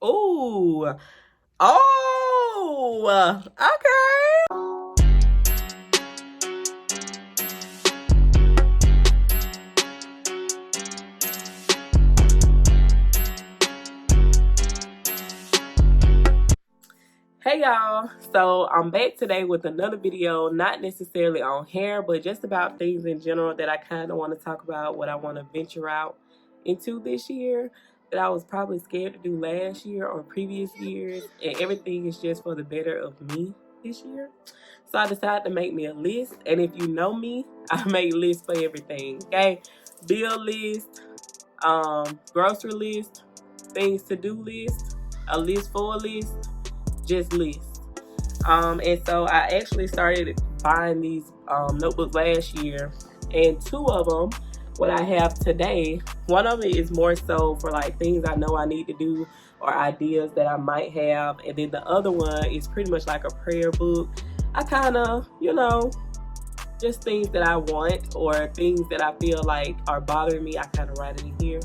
Ooh. Oh, okay. Hey y'all, so I'm back today with another video, not necessarily on hair, but just about things in general that I kind of want to talk about, what I want to venture out into this year that I was probably scared to do last year or previous years, and everything is just for the better of me this year. So I decided to make me a list, and if you know me, I make lists for everything, okay? Bill list, grocery list, things to do list, a list for a list, just list. And so I actually started buying these notebooks last year, and two of them, what I have today, one of it is more so for like things I know I need to do or ideas that I might have, and then the other one is pretty much like a prayer book. I kind of, just things that I want or things that I feel like are bothering me, I kind of write it in here.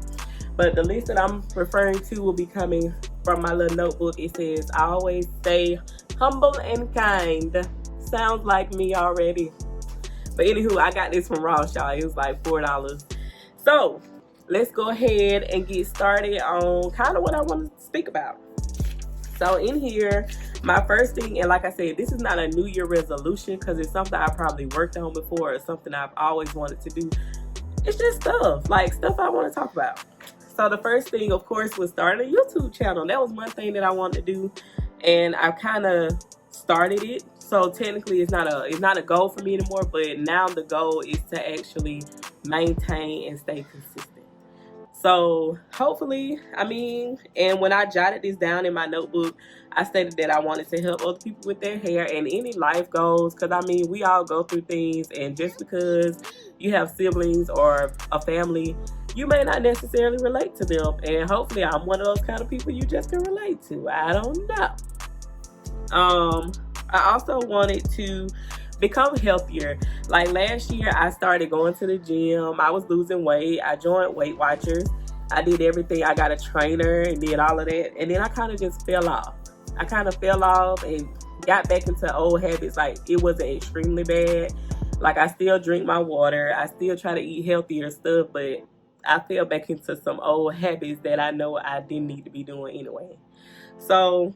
But the list that I'm referring to will be coming from my little notebook. It says, I always stay humble and kind. Sounds like me already. But anywho, I got this from Ross, y'all. It was like $4. So let's go ahead and get started on kind of what I want to speak about. So in here, my first thing, and like I said, this is not a New Year resolution because it's something I probably worked on before or something I've always wanted to do. It's just stuff I want to talk about. So the first thing, of course, was starting a YouTube channel. That was one thing that I wanted to do, and I kind of started it. So technically, it's not a goal for me anymore. But now the goal is to actually maintain and stay consistent. So hopefully, and when I jotted this down in my notebook, I stated that I wanted to help other people with their hair and any life goals. Because we all go through things, and just because you have siblings or a family, you may not necessarily relate to them. And hopefully, I'm one of those kind of people you just can relate to. I don't know. I also wanted to become healthier. Like last year, I started going to the gym. I was losing weight. I joined Weight Watchers. I did everything. I got a trainer and did all of that. And then I kind of just fell off. And got back into old habits. Like it wasn't extremely bad. Like I still drink my water. I still try to eat healthier stuff, but I fell back into some old habits that I know I didn't need to be doing anyway. So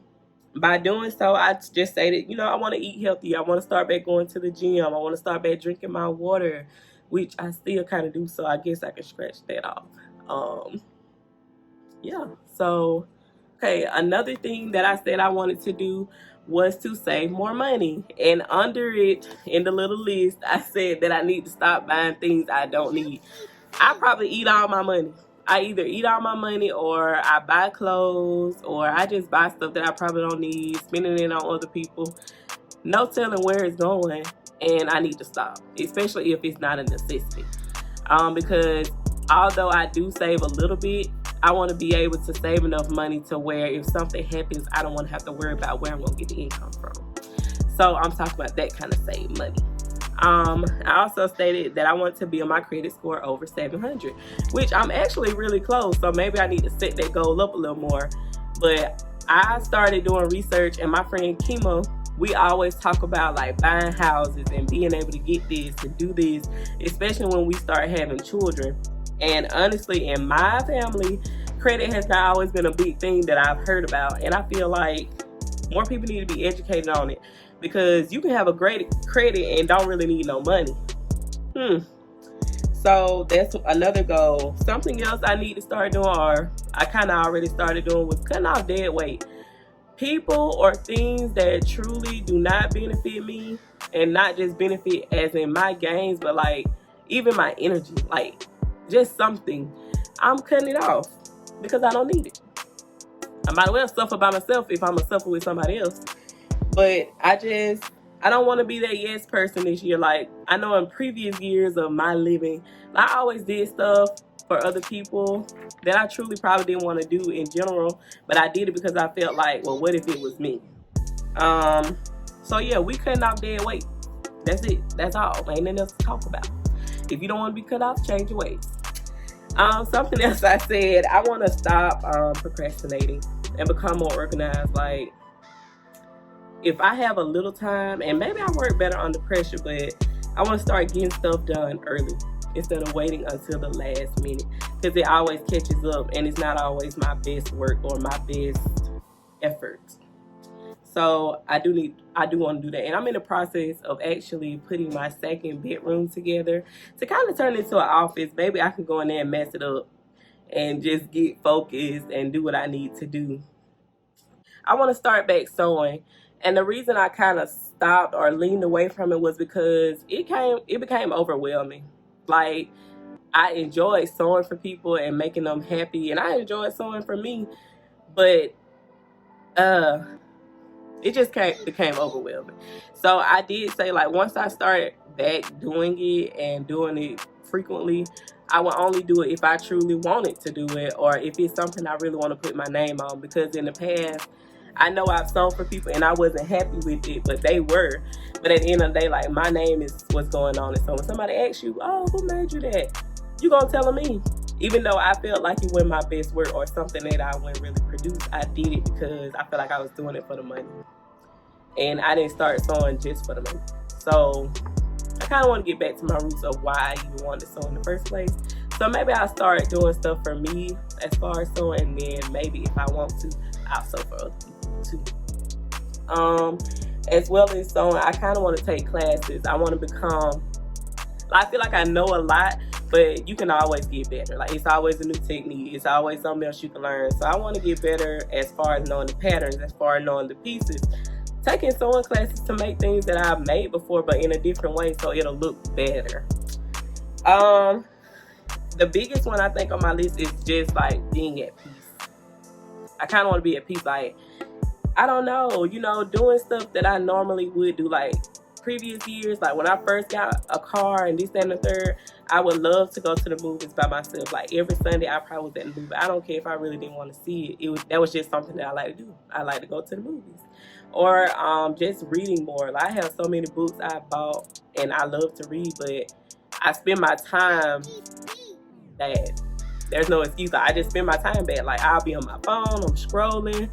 by doing so, I just stated, I want to eat healthy. I want to start back going to the gym. I want to start back drinking my water, which I still kind of do. So I guess I can scratch that off. Yeah. So, okay. Another thing that I said I wanted to do was to save more money. And under it, in the little list, I said that I need to stop buying things I don't need. I probably eat all my money. I either eat all my money or I buy clothes or I just buy stuff that I probably don't need, spending it on other people. No telling where it's going, and I need to stop, especially if it's not a necessity. Because although I do save a little bit, I want to be able to save enough money to where if something happens, I don't want to have to worry about where I'm going to get the income from. So I'm talking about that kind of save money. I also stated that I want to build my credit score over 700, which I'm actually really close. So maybe I need to set that goal up a little more. But I started doing research, and my friend Kima, we always talk about like buying houses and being able to get this and do this, especially when we start having children. And honestly, in my family, credit has not always been a big thing that I've heard about. And I feel like more people need to be educated on it. Because you can have a great credit and don't really need no money. So that's another goal. Something else I need to start doing, or I kind of already started doing, was cutting off dead weight. People or things that truly do not benefit me, and not just benefit as in my gains, but like even my energy, like just something, I'm cutting it off because I don't need it. I might as well suffer by myself if I'm gonna suffer with somebody else. But I don't want to be that yes person this year. Like, I know in previous years of my living, I always did stuff for other people that I truly probably didn't want to do in general. But I did it because I felt like, well, what if it was me? So yeah, we cutting off dead weight. That's it. That's all. Ain't nothing else to talk about. If you don't want to be cut off, change your ways. Something else I said, I want to stop procrastinating. and become more organized. Like, if I have a little time, and maybe I work better under pressure, but I want to start getting stuff done early instead of waiting until the last minute, because it always catches up and it's not always my best work or my best effort. So I do want to do that, and I'm in the process of actually putting my second bedroom together to kind of turn it into an office. Maybe I can go in there and mess it up and just get focused and do what I need to do. I want to start back sewing, and the reason I kind of stopped or leaned away from it was because it became overwhelming. Like, I enjoyed sewing for people and making them happy, and I enjoyed sewing for me, but it just became overwhelming. So I did say, like, once I started back doing it and doing it frequently, I will only do it if I truly wanted to do it, or if it's something I really want to put my name on. Because in the past, I know I've sewn for people and I wasn't happy with it, but they were. But at the end of the day, like, my name is what's going on. And so when somebody asks you, oh, who made you that? You gonna tell them me. Even though I felt like it wasn't my best work or something that I wouldn't really produce, I did it because I felt like I was doing it for the money. And I didn't start sewing just for the money. So I kind of want to get back to my roots of why I even wanted to sew in the first place. So maybe I'll start doing stuff for me as far as sewing, and then maybe if I want to, I'll sew for other people too. As well as sewing, I kind of want to take classes. I want to become, I feel like I know a lot, but you can always get better. Like, it's always a new technique. It's always something else you can learn. So I want to get better as far as knowing the patterns, as far as knowing the pieces. Taking sewing classes to make things that I've made before, but in a different way, so it'll look better. The biggest one I think on my list is just like being at peace. I kind of want to be at peace. Like, I don't know, doing stuff that I normally would do. Like, previous years, like when I first got a car and this, that, and the third, I would love to go to the movies by myself. Like, every Sunday I probably was at the movie. I don't care if I really didn't want to see it. That was just something that I like to do. I like to go to the movies. Or just reading more. Like, I have so many books I bought and I love to read, but I spend my time bad. There's no excuse. I just spend my time bad. Like, I'll be on my phone, I'm scrolling,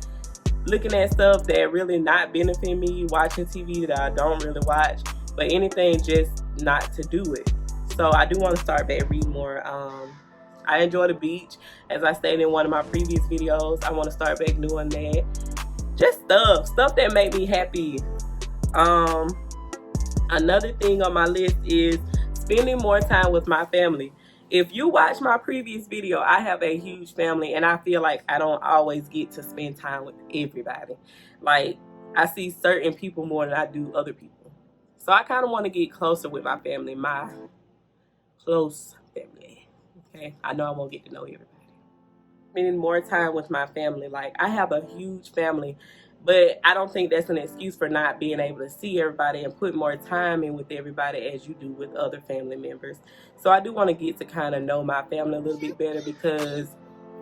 looking at stuff that really not benefit me, watching TV that I don't really watch, but anything just not to do it. So I do want to start back reading more. I enjoy the beach, as I stated in one of my previous videos. I want to start back doing that. Just stuff that make me happy. Another thing on my list is spending more time with my family. If you watch my previous video, I have a huge family, and I feel like I don't always get to spend time with everybody. Like, I see certain people more than I do other people. So I kind of want to get closer with my family, my close family. Okay, I know I won't get to know everybody. Spending more time with my family. Like, I have a huge family, but I don't think that's an excuse for not being able to see everybody and put more time in with everybody as you do with other family members. So I do want to get to kind of know my family a little bit better, because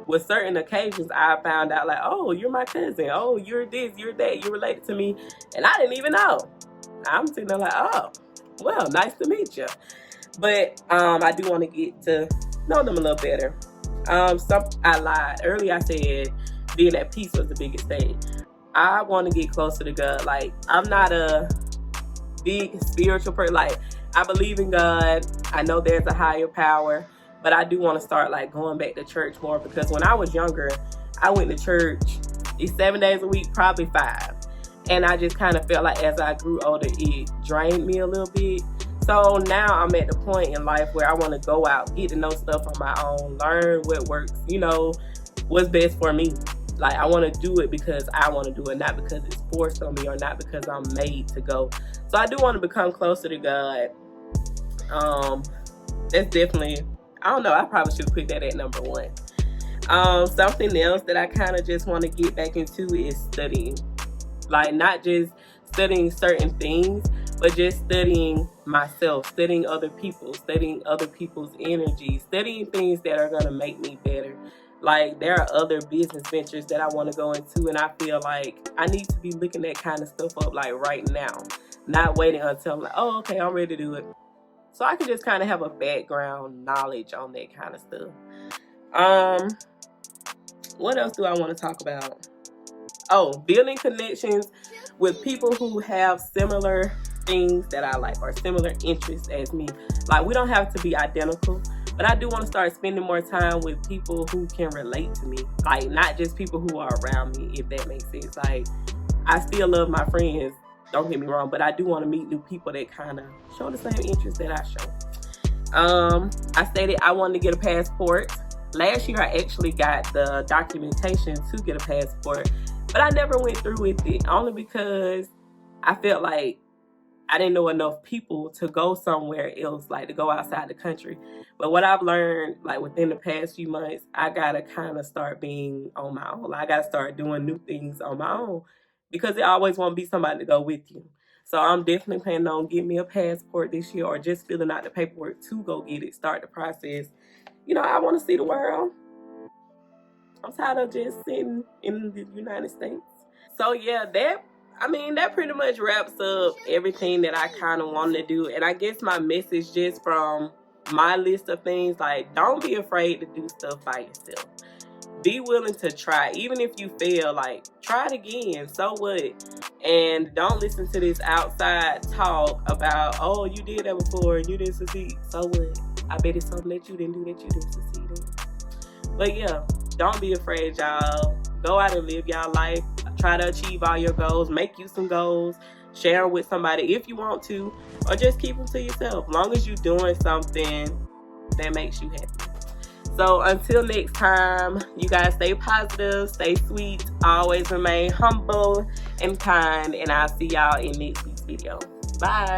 with certain occasions I found out, like, oh, you're my cousin, oh, you're this, you're that, you're related to me, and I didn't even know. I'm sitting there like, oh, well, nice to meet you. But I do want to get to know them a little better. I lied. Earlier I said being at peace was the biggest thing. I want to get closer to God. Like, I'm not a big spiritual person. Like, I believe in God. I know there's a higher power, but I do want to start, like, going back to church more, because when I was younger, I went to church 7 days a week, probably 5. And I just kind of felt like as I grew older, it drained me a little bit. So now I'm at the point in life where I want to go out, get to know stuff on my own, learn what works, what's best for me. Like, I want to do it because I want to do it, not because it's forced on me or not because I'm made to go. So I do want to become closer to God. That's definitely, I don't know, I probably should put that at number 1. Something else that I kind of just want to get back into is studying. Like, not just studying certain things, but just studying myself, studying other people's energy, studying things that are going to make me better. Like, there are other business ventures that I want to go into, and I feel like I need to be looking that kind of stuff up, like, right now. Not waiting until I'm like, oh, okay, I'm ready to do it. So I can just kind of have a background knowledge on that kind of stuff. What else do I want to talk about? building connections with people who have similar things that I like or similar interests as me. Like, we don't have to be identical, but I do want to start spending more time with people who can relate to me. Like, not just people who are around me, if that makes sense. Like, I still love my friends, don't get me wrong, but I do want to meet new people that kind of show the same interest that I show. I stated I wanted to get a passport. Last year, I actually got the documentation to get a passport, but I never went through with it, only because I felt like I didn't know enough people to go somewhere else, like to go outside the country. But what I've learned, like within the past few months, I gotta kind of start being on my own. I gotta start doing new things on my own, because it always won't be somebody to go with you. So I'm definitely planning on getting me a passport this year, or just filling out the paperwork to go get it, start the process. You know, I want to see the world. I'm tired of just sitting in the United States. So yeah, that pretty much wraps up everything that I kind of wanted to do. And I guess my message just from my list of things, like, don't be afraid to do stuff by yourself. Be willing to try. Even if you fail, like, try it again. So what? And don't listen to this outside talk about, oh, you did that before and you didn't succeed. So what? I bet it's something that you didn't do that you didn't succeed in. But yeah, don't be afraid, y'all. Go out and live y'all life. Try to achieve all your goals. Make you some goals. Share them with somebody if you want to, or just keep them to yourself. As long as you're doing something that makes you happy. So until next time, you guys stay positive, stay sweet, always remain humble and kind, and I'll see y'all in next week's video. Bye.